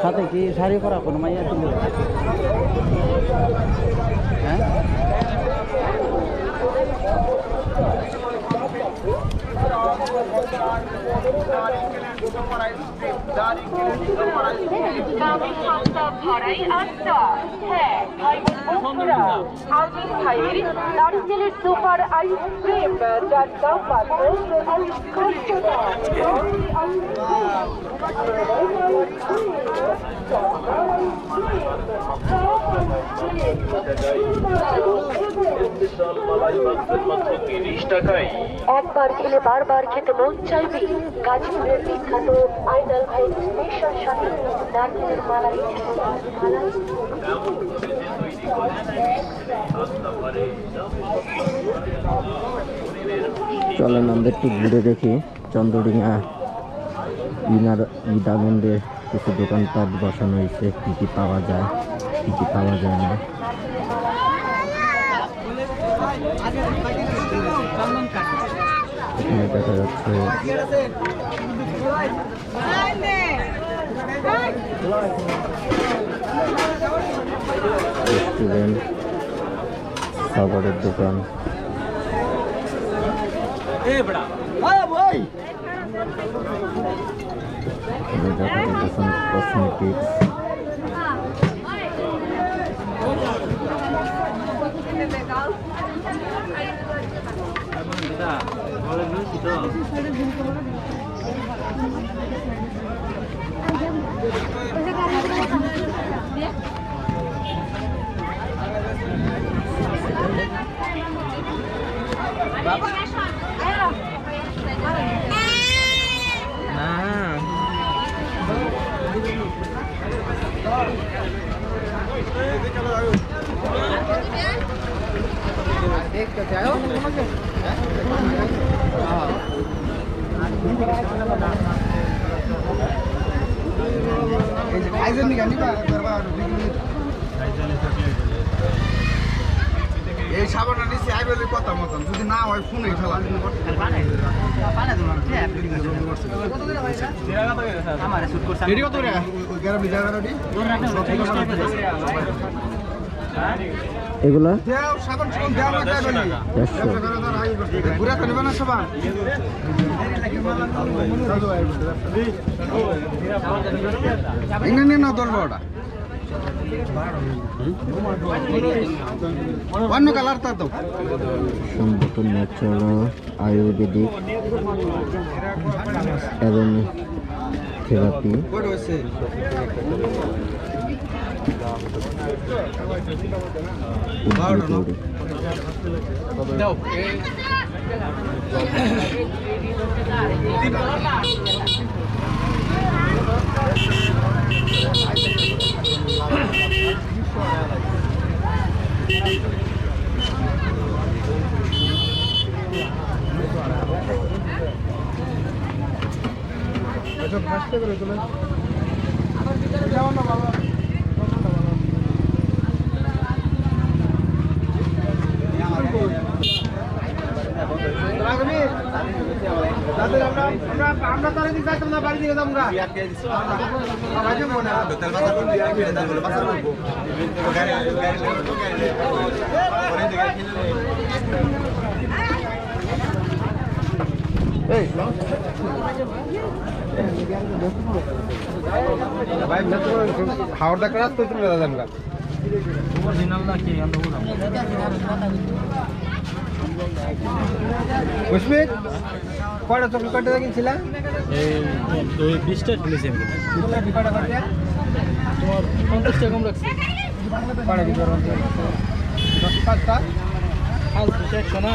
সাথে কি শাড়ি পরা কোনো মাইয়া ছিল? হ্যাঁ নারিকেলের সুপার আইসক্রিম যার দাম মাত্র একবার খেলে বারবার খেতে মন চাইবে। গাজীপুরের বিখ্যাত আইনাল ভাই স্পেশাল সাথে নারকেলের মালাই। চলেন আমরা একটু ঘুরে দেখি চন্দ্রডিঙা ঈদ আনন্দে কিছু দোকানপাট বসানো হয়েছে, কী কী পাওয়া যায় কী কী পাওয়া যায় না। এখানে দেখা যাচ্ছে রেস্টুরেন্ট, খাবারের দোকান। দেখা যাচ্ছে কসমেটিক্স। এই সাবানটা নিচ্ছি আইবেলের কথা মতন যদি না হয় ফোনে খেলা এগুলা সাবান ঘুরে তো নেবে না সাবান এখানে না 10-12টা অন্য কালার তো সম্ভবত ন্যাচারাল আয়ুর্বেদিক এবং থেরাপি। আমরা তার দিকে যাইতাম না, বাড়ি দিকে যাবো খাওয়ার দেখা রাস্তা তুমি দাদা কুশমিক কয়টা চকলেট কাটতে কিনছিলাম? 20টা কিনেছি আমি। কয়টা কাটতে? তোমার 50 টাকা কম রাখছি। কয়টা কি করো? 5টা আজ 100 না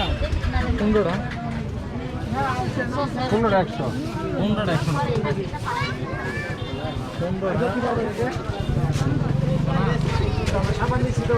15টা 15টা 100 15টা 100 না 15টা সাবান দিছি তো